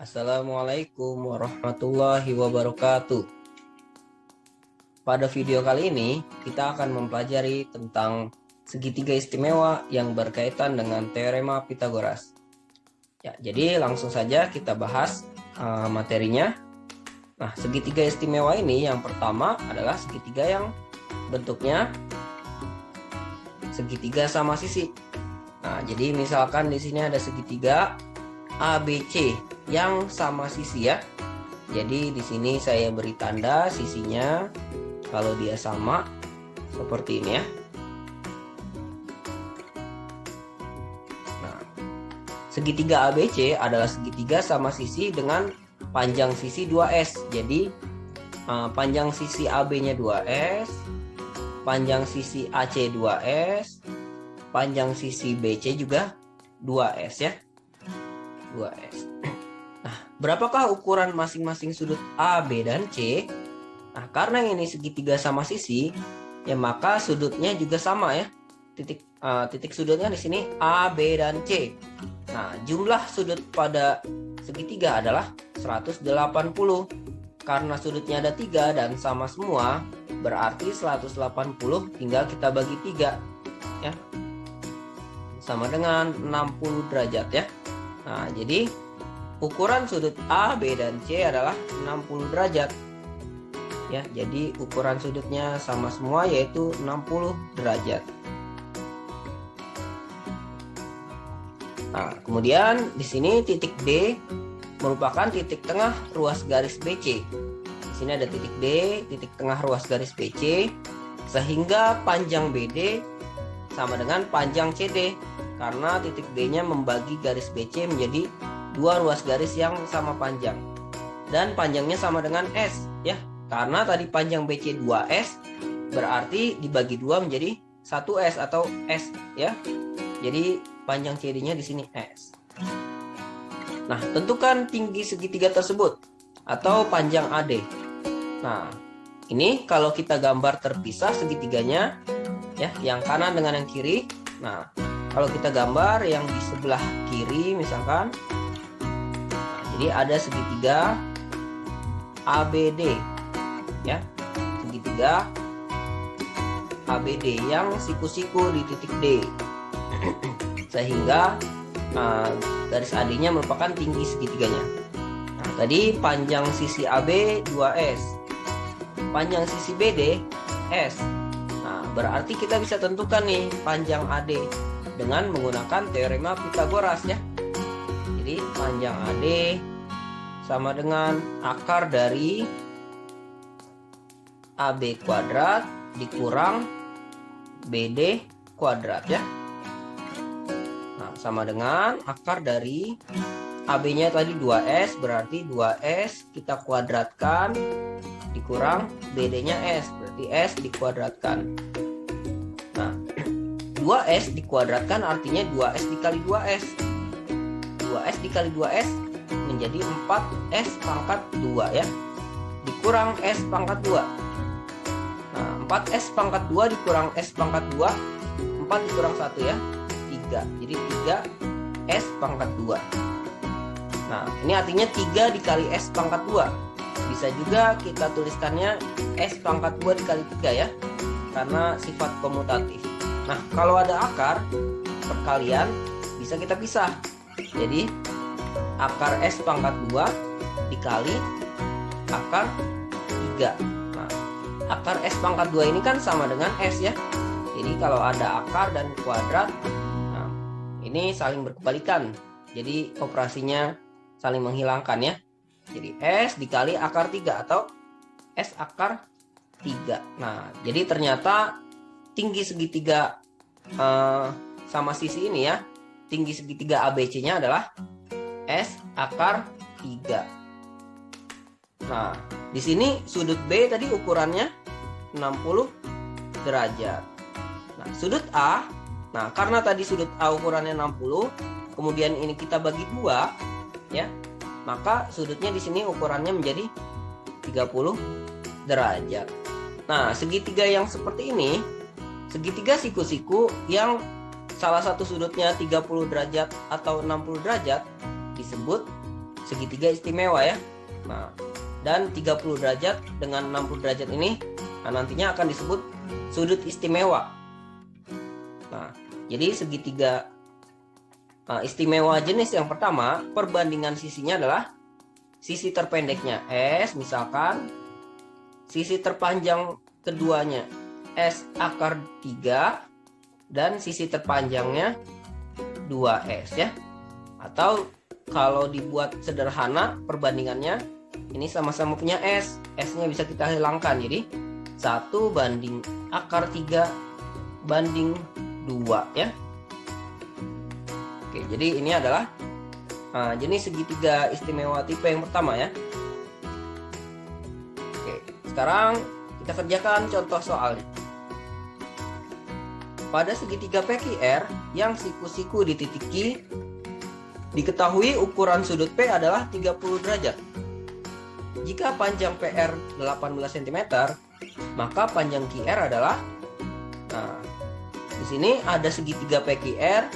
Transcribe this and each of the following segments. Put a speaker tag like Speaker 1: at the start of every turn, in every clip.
Speaker 1: Assalamualaikum warahmatullahi wabarakatuh. Pada video kali ini kita akan mempelajari tentang segitiga istimewa yang berkaitan dengan teorema Pitagoras. Ya, jadi langsung saja kita bahas materinya. Nah, segitiga istimewa ini yang pertama adalah segitiga yang bentuknya segitiga sama sisi. Nah, jadi misalkan di sini ada segitiga ABC yang sama sisi ya. Jadi di sini saya beri tanda sisinya kalau dia sama seperti ini ya. Nah, segitiga ABC adalah segitiga sama sisi dengan panjang sisi 2S. Jadi panjang sisi AB-nya 2S, panjang sisi AC 2S, panjang sisi BC juga 2S ya. 2S. Nah, berapakah ukuran masing-masing sudut A, B, dan C? Nah, karena ini segitiga sama sisi, ya maka sudutnya juga sama ya. Titik sudutnya di sini A, B, dan C. Nah, jumlah sudut pada segitiga adalah 180. Karena sudutnya ada 3 dan sama semua, berarti 180 tinggal kita bagi 3 ya. Sama dengan 60 derajat ya. Nah, jadi ukuran sudut A, B, dan C adalah 60 derajat. Ya, jadi ukuran sudutnya sama semua yaitu 60 derajat. Nah, kemudian di sini titik D merupakan titik tengah ruas garis BC. Di sini ada titik D, titik tengah ruas garis BC, sehingga panjang BD sama dengan panjang CD. Karena titik D-nya membagi garis BC menjadi dua ruas garis yang sama panjang. Dan panjangnya sama dengan S ya. Karena tadi panjang BC 2S berarti dibagi 2 menjadi 1S atau S ya. Jadi panjang CD-nya di sini S. Nah, tentukan tinggi segitiga tersebut atau panjang AD. Nah, ini kalau kita gambar terpisah segitiganya ya, yang kanan dengan yang kiri. Nah, kalau kita gambar yang di sebelah kiri misalkan, nah, jadi ada segitiga ABD ya, segitiga ABD yang siku-siku di titik D. Sehingga garis AD-nya merupakan tinggi segitiganya. Nah, tadi panjang sisi AB 2S, panjang sisi BD S. Nah, berarti kita bisa tentukan nih panjang AD dengan menggunakan teorema Pitagoras ya. Jadi panjang AD sama dengan akar dari AB kuadrat dikurang BD kuadrat ya. Nah, sama dengan akar dari AB-nya tadi 2S, berarti 2S kita kuadratkan dikurang BD-nya S, berarti S dikuadratkan. Nah, 2S dikuadratkan artinya 2S dikali 2S. 2S dikali 2S menjadi 4S pangkat 2 ya. Dikurang S pangkat 2. Nah, 4S pangkat 2 dikurang S pangkat 2, 4 dikurang 1 ya, 3. Jadi 3S pangkat 2. Nah, ini artinya 3 dikali S pangkat 2. Bisa juga kita tuliskannya S pangkat 2 dikali 3 ya, karena sifat komutatif. Nah, kalau ada akar perkalian bisa kita pisah. Jadi akar S pangkat 2 dikali akar 3. Nah, akar S pangkat 2 ini kan sama dengan S ya. Jadi kalau ada akar dan kuadrat, nah, ini saling berkebalikan. Jadi operasinya saling menghilangkan ya. Jadi S dikali akar 3 atau S akar 3. Nah, jadi ternyata tinggi segitiga sama sisi ini ya, tinggi segitiga ABC-nya adalah S akar 3. Nah, di sini sudut B tadi ukurannya 60 derajat. Nah, sudut A, nah karena tadi sudut A ukurannya 60, kemudian ini kita bagi 2 ya, maka sudutnya di sini ukurannya menjadi 30 derajat. Nah, segitiga yang seperti ini, segitiga siku-siku yang salah satu sudutnya 30 derajat atau 60 derajat disebut segitiga istimewa ya. Nah, dan 30 derajat dengan 60 derajat ini nantinya akan disebut sudut istimewa. Nah, jadi segitiga istimewa jenis yang pertama, perbandingan sisinya adalah sisi terpendeknya S misalkan, sisi terpanjang keduanya S akar 3, dan sisi terpanjangnya 2S ya. Atau kalau dibuat sederhana perbandingannya, ini sama-sama punya S, S-nya bisa kita hilangkan, jadi 1 banding akar 3 banding 2 ya. Oke, jadi ini adalah jenis segitiga istimewa tipe yang pertama ya. Oke, sekarang kita kerjakan contoh soalnya. Pada segitiga PQR yang siku-siku di titik Q, diketahui ukuran sudut P adalah 30 derajat. Jika panjang PR 18 cm, maka panjang QR adalah, di sini ada segitiga PQR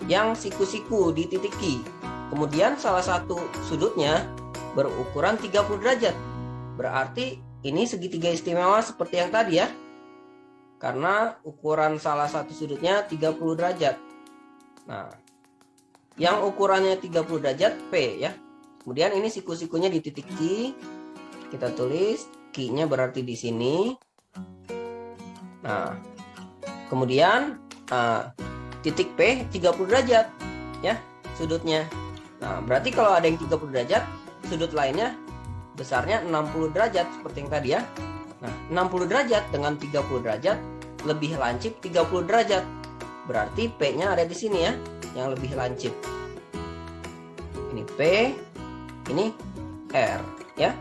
Speaker 1: yang siku-siku di titik Q. Kemudian salah satu sudutnya berukuran 30 derajat. Berarti ini segitiga istimewa seperti yang tadi ya. Karena ukuran salah satu sudutnya 30 derajat. Nah, yang ukurannya 30 derajat P ya. Kemudian ini siku-sikunya di titik Q. Kita tulis Q-nya berarti di sini. Nah, kemudian titik P 30 derajat ya sudutnya. Nah, berarti kalau ada yang 30 derajat, sudut lainnya besarnya 60 derajat seperti yang tadi ya. Nah, 60 derajat dengan 30 derajat lebih lancip 30 derajat. Berarti P-nya ada di sini ya, yang lebih lancip. Ini P, ini R ya.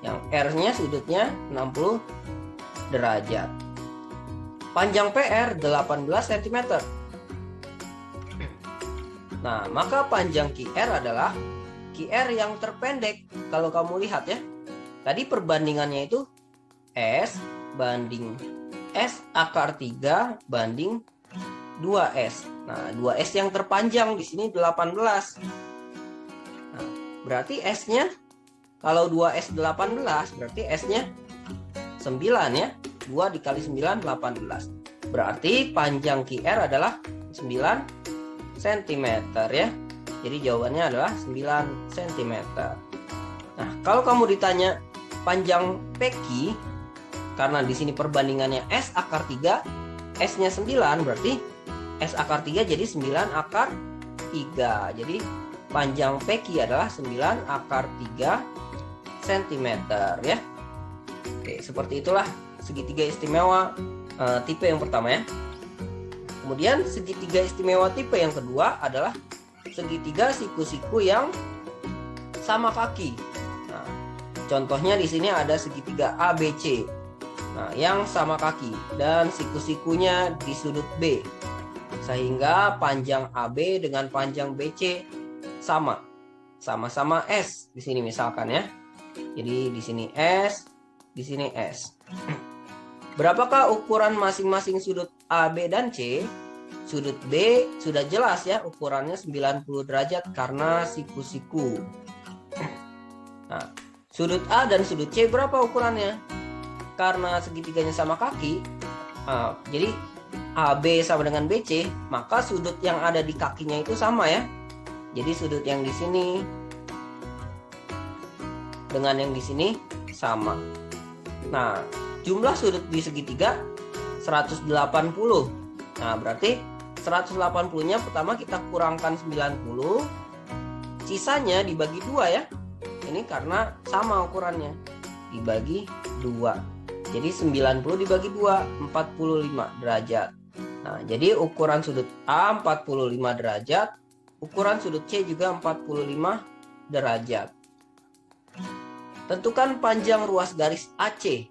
Speaker 1: Yang R-nya sudutnya 60 derajat. Panjang PR 18 cm. Nah, maka panjang QR adalah QR yang terpendek. Kalau kamu lihat ya, tadi perbandingannya itu S banding S akar 3 banding 2S. Nah, 2S yang terpanjang di sini 18. Nah, berarti S-nya kalau 2S 18, berarti S-nya 9 ya. 2 dikali 9 18. Berarti panjang QR adalah 9 cm ya. Jadi jawabannya adalah 9 cm. Nah, kalau kamu ditanya panjang PQ, karena di sini perbandingannya S akar 3, S-nya 9, berarti S akar 3 jadi 9 akar 3. Jadi panjang PQ adalah 9 akar 3 cm ya. Oke, seperti itulah segitiga istimewa tipe yang pertama ya. Kemudian segitiga istimewa tipe yang kedua adalah segitiga siku-siku yang sama kaki. Nah, contohnya di sini ada segitiga ABC. Nah, yang sama kaki dan siku-sikunya di sudut B. Sehingga panjang AB dengan panjang BC sama-sama S di sini misalkan ya. Jadi di sini S, di sini S. Berapakah ukuran masing-masing sudut A, B, dan C? Sudut B sudah jelas ya, ukurannya 90 derajat karena siku-siku. Nah, sudut A dan sudut C berapa ukurannya? Karena segitiganya sama kaki, jadi AB sama dengan BC, maka sudut yang ada di kakinya itu sama ya. Jadi sudut yang di sini dengan yang di sini sama. Nah, jumlah sudut di segitiga 180. Nah, berarti 180-nya pertama kita kurangkan 90. Sisanya dibagi 2 ya. Ini karena sama ukurannya. Dibagi 2. Jadi 90 dibagi 2, 45 derajat. Nah, jadi ukuran sudut A 45 derajat, ukuran sudut C juga 45 derajat. Tentukan panjang ruas garis AC.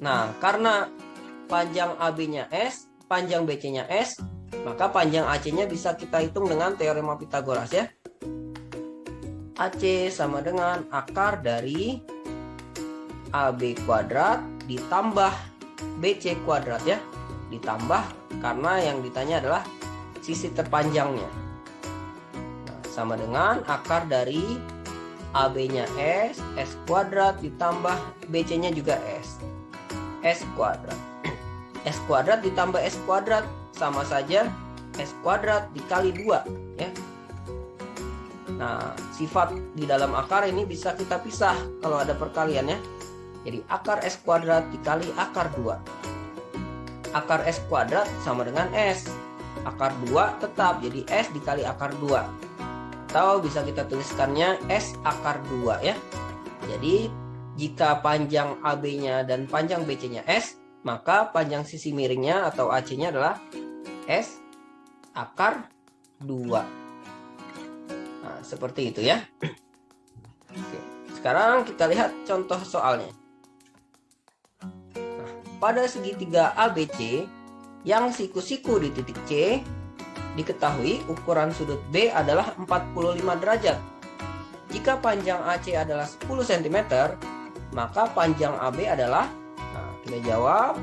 Speaker 1: Nah, karena panjang AB-nya S, panjang BC-nya S, maka panjang AC-nya bisa kita hitung dengan teorema Pythagoras ya. AC sama dengan akar dari AB kuadrat ditambah BC kuadrat ya. Ditambah karena yang ditanya adalah sisi terpanjangnya. Nah, sama dengan akar dari AB-nya S kuadrat ditambah BC-nya juga S kuadrat. S kuadrat ditambah S kuadrat sama saja S kuadrat dikali 2 ya. Nah, sifat di dalam akar ini bisa kita pisah kalau ada perkalian ya. Jadi akar S kuadrat dikali akar 2. Akar S kuadrat sama dengan S. Akar 2 tetap jadi S dikali akar 2. Atau bisa kita tuliskannya S akar 2 ya. Jadi jika panjang AB-nya dan panjang BC-nya S, maka panjang sisi miringnya atau AC-nya adalah S akar 2. Nah, seperti itu ya. Oke, sekarang kita lihat contoh soalnya. Nah, pada segitiga ABC yang siku-siku di titik C, diketahui ukuran sudut B adalah 45 derajat. Jika panjang AC adalah 10 cm, maka panjang AB adalah, nah kita jawab.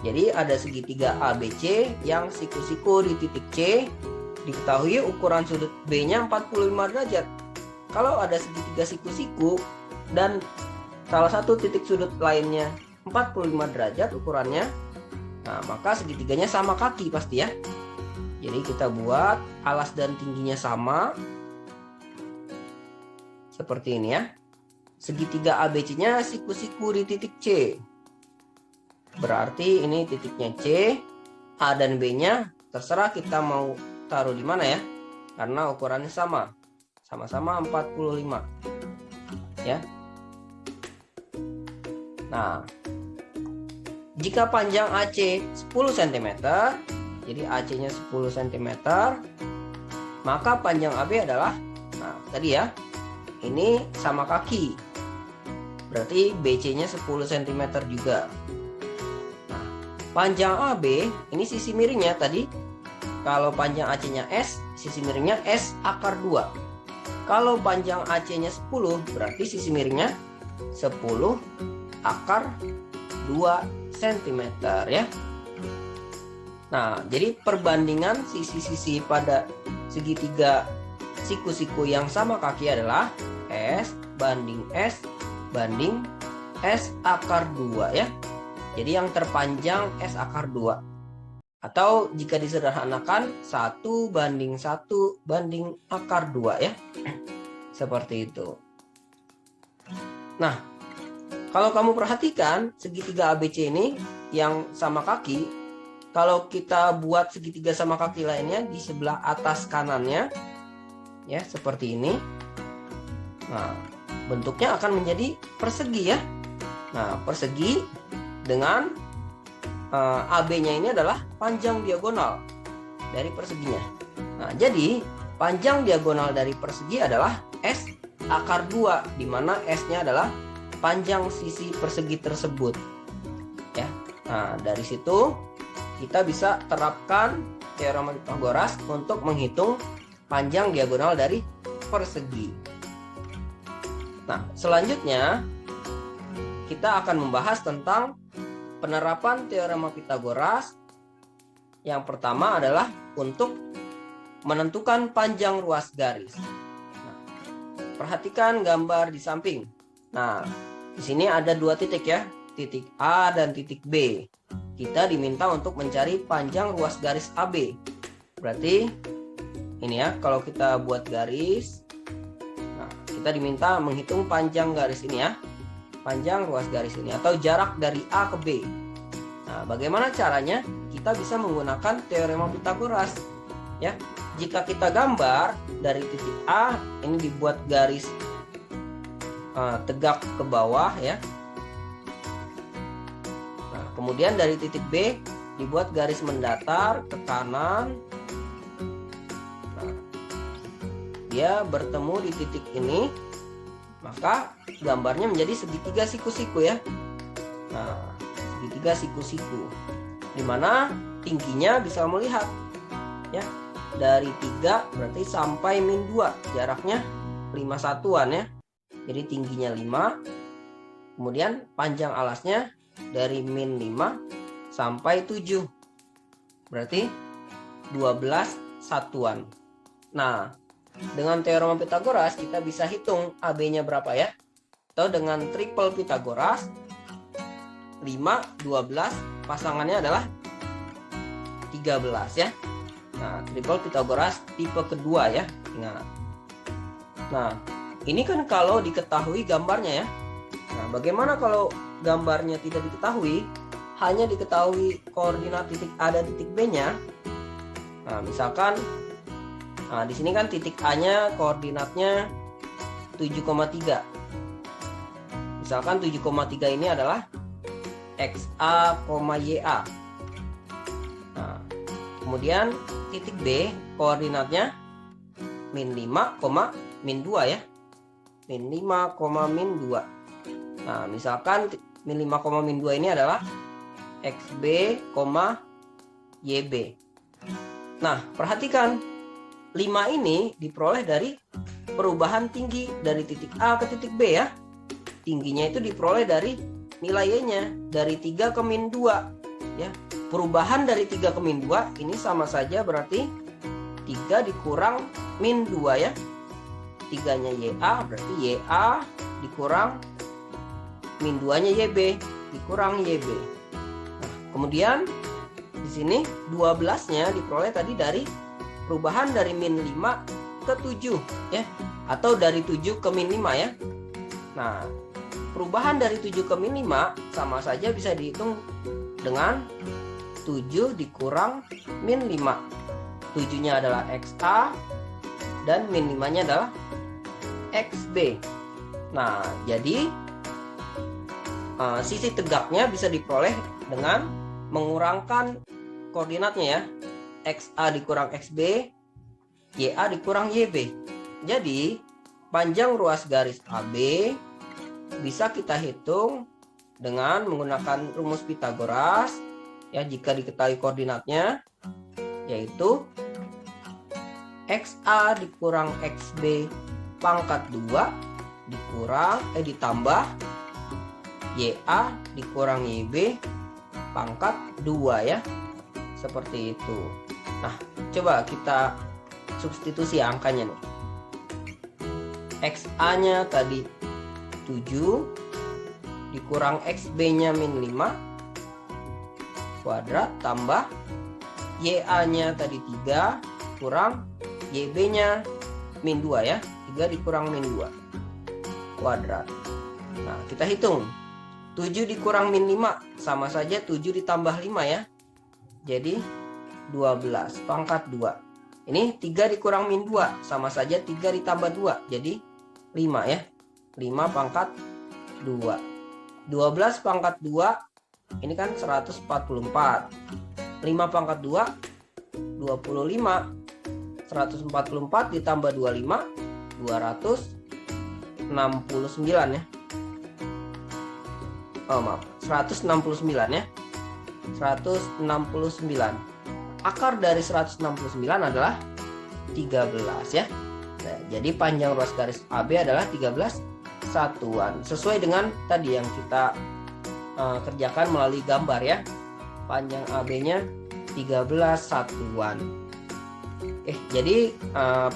Speaker 1: Jadi ada segitiga ABC yang siku-siku di titik C, diketahui ukuran sudut B-nya 45 derajat. Kalau ada segitiga siku-siku dan salah satu titik sudut lainnya 45 derajat ukurannya, nah maka segitiganya sama kaki pasti ya. Jadi kita buat alas dan tingginya sama. Seperti ini ya. Segitiga ABC-nya siku-siku di titik C. Berarti ini titiknya C, A dan B-nya terserah kita mau taruh di mana ya. Karena ukurannya sama. Sama-sama 45. Ya. Nah, jika panjang AC 10 cm, jadi AC-nya 10 cm, maka panjang AB adalah, nah tadi ya, ini sama kaki. Berarti BC-nya 10 cm juga. Nah, panjang AB, ini sisi miringnya tadi. Kalau panjang AC-nya S, sisi miringnya S akar 2. Kalau panjang AC-nya 10, berarti sisi miringnya 10 akar 2 cm ya. Nah, jadi perbandingan sisi-sisi pada segitiga siku-siku yang sama kaki adalah S banding S banding S akar 2 ya. Jadi yang terpanjang S akar 2. Atau jika disederhanakan 1 banding 1 banding akar 2 ya. Seperti itu. Nah, kalau kamu perhatikan segitiga ABC ini yang sama kaki, kalau kita buat segitiga sama kaki lainnya di sebelah atas kanannya, ya seperti ini. Nah, bentuknya akan menjadi persegi ya. Nah, persegi dengan AB-nya ini adalah panjang diagonal dari perseginya. Nah, jadi panjang diagonal dari persegi adalah S akar 2, di mana S-nya adalah panjang sisi persegi tersebut. Ya. Nah, dari situ kita bisa terapkan teorema Pythagoras untuk menghitung panjang diagonal dari persegi. Nah, selanjutnya kita akan membahas tentang penerapan teorema Pythagoras. Yang pertama adalah untuk menentukan panjang ruas garis. Nah, perhatikan gambar di samping. Nah, di sini ada dua titik ya, titik A dan titik B. Kita diminta untuk mencari panjang ruas garis AB. Berarti ini ya, kalau kita buat garis, nah, kita diminta menghitung panjang garis ini ya, panjang ruas garis ini atau jarak dari A ke B. Nah, bagaimana caranya? Kita bisa menggunakan teorema Pythagoras. Ya, jika kita gambar dari titik A, ini dibuat garis tegak ke bawah ya. Nah, kemudian dari titik B dibuat garis mendatar ke kanan. Nah, dia bertemu di titik ini, maka gambarnya menjadi segitiga siku-siku ya. Nah, segitiga siku-siku, dimana tingginya bisa melihat ya, dari 3 berarti sampai min 2, jaraknya 5 satuan ya. Jadi tingginya 5, kemudian panjang alasnya dari min 5 sampai 7, berarti 12 satuan. Nah, dengan teorema Pitagoras kita bisa hitung AB-nya berapa ya. Atau dengan triple Pitagoras 5, 12, pasangannya adalah 13 ya. Nah, triple Pitagoras tipe kedua ya, ingat. Nah, ini kan kalau diketahui gambarnya ya. Nah, bagaimana kalau gambarnya tidak diketahui, hanya diketahui koordinat titik A dan titik B-nya? Nah, misalkan di sini kan titik A-nya koordinatnya 7,3. Misalkan 7,3 ini adalah XA, YA. Nah, kemudian titik B koordinatnya min 5, min 2 ya. Min 5, min 2. Nah, misalkan min 5, min 2 ini adalah XB, YB. Nah, perhatikan 5 ini diperoleh dari perubahan tinggi dari titik A ke titik B ya. Tingginya itu diperoleh dari nilai Y-nya, dari 3 ke min 2 ya. Perubahan dari 3 ke min 2 ini sama saja berarti 3 dikurang min 2 ya. 3-nya YA berarti YA dikurang min 2-nya YB dikurang YB. Nah, kemudian di sini 12-nya diperoleh tadi dari perubahan dari min 5 ke 7 ya, atau dari 7 ke min 5 ya. Nah, perubahan dari 7 ke min 5 sama saja bisa dihitung dengan 7 dikurang min 5. 7-nya adalah XA dan min 5-nya adalah XB. Nah, jadi sisi tegaknya bisa diperoleh dengan mengurangkan koordinatnya ya. XA dikurang XB, YA dikurang YB. Jadi, panjang ruas garis AB bisa kita hitung dengan menggunakan rumus Pitagoras ya, jika diketahui koordinatnya, yaitu XA dikurang XB pangkat 2 ditambah YA dikurang YB pangkat 2 ya. Seperti itu. Nah, coba kita substitusi angkanya nih. XA-nya tadi 7 dikurang XB-nya min 5 kuadrat tambah YA-nya tadi 3 kurang YB-nya min 2 ya. 3 dikurang min 2 kuadrat. Nah, kita hitung. 7 dikurang min 5 sama saja 7 ditambah 5 ya. Jadi 12 pangkat 2. Ini 3 dikurang min 2 sama saja 3 ditambah 2. Jadi 5 ya. 5 pangkat 2. 12 pangkat 2 ini kan 144. 5 pangkat 2 25. 144 ditambah 25 269 ya. Oh maaf, 169 ya. 169. Akar dari 169 adalah 13 ya. Nah, jadi panjang ruas garis AB adalah 13 satuan. Sesuai dengan tadi yang kita kerjakan melalui gambar ya. Panjang AB-nya 13 satuan. Jadi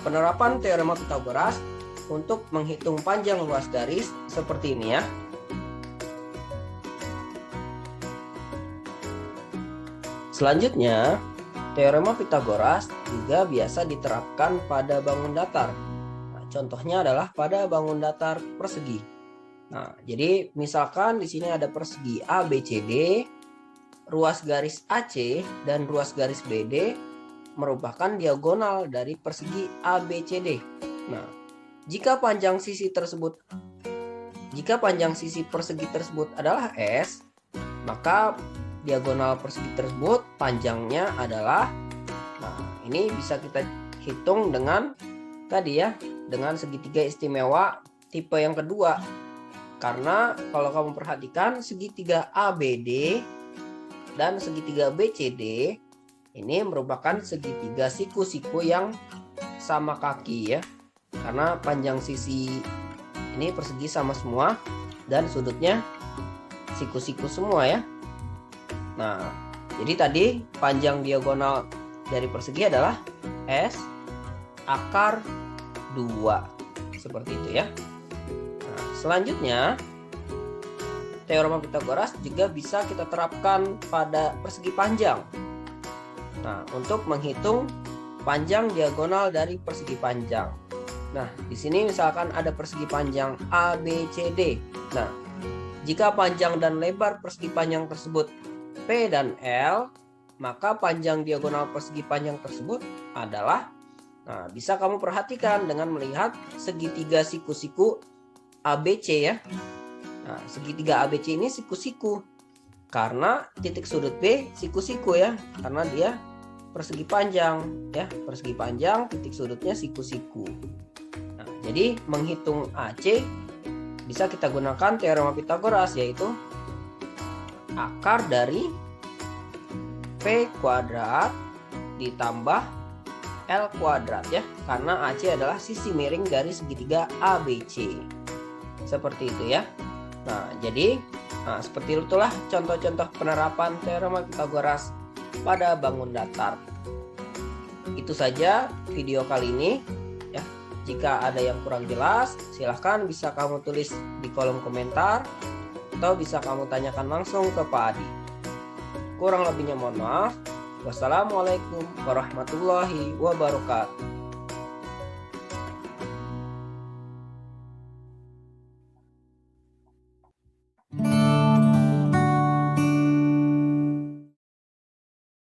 Speaker 1: penerapan teorema Pitagoras untuk menghitung panjang ruas garis seperti ini ya. Selanjutnya, teorema Pitagoras juga biasa diterapkan pada bangun datar. Nah, contohnya adalah pada bangun datar persegi. Nah, jadi misalkan di sini ada persegi ABCD, ruas garis AC dan ruas garis BD merupakan diagonal dari persegi ABCD. Nah, jika panjang sisi persegi tersebut adalah S, maka diagonal persegi tersebut panjangnya adalah, nah ini bisa kita hitung dengan tadi ya, dengan segitiga istimewa tipe yang kedua. Karena kalau kamu perhatikan segitiga ABD dan segitiga BCD ini merupakan segitiga siku-siku yang sama kaki ya. Karena panjang sisi ini persegi sama semua dan sudutnya siku-siku semua ya. Nah, jadi tadi panjang diagonal dari persegi adalah S, akar 2. Seperti itu ya. Nah, selanjutnya teorema Pythagoras juga bisa kita terapkan pada persegi panjang. Nah, untuk menghitung panjang diagonal dari persegi panjang. Nah, di sini misalkan ada persegi panjang ABCD. Nah, jika panjang dan lebar persegi panjang tersebut P dan L, maka panjang diagonal persegi panjang tersebut adalah, nah, bisa kamu perhatikan dengan melihat segitiga siku-siku ABC ya. Nah, segitiga ABC ini siku-siku karena titik sudut B siku-siku ya, karena dia persegi panjang ya, persegi panjang titik sudutnya siku-siku. Nah, jadi menghitung AC bisa kita gunakan teorema Pythagoras, yaitu akar dari P kuadrat ditambah L kuadrat ya, karena AC adalah sisi miring dari segitiga ABC. Seperti itu ya. Nah, jadi seperti itulah contoh-contoh penerapan teorema Pythagoras pada bangun datar. Itu saja video kali ini ya. Jika ada yang kurang jelas, silahkan bisa kamu tulis di kolom komentar atau bisa kamu tanyakan langsung ke Pak Adi. Kurang lebihnya mohon maaf. Wassalamualaikum warahmatullahi wabarakatuh.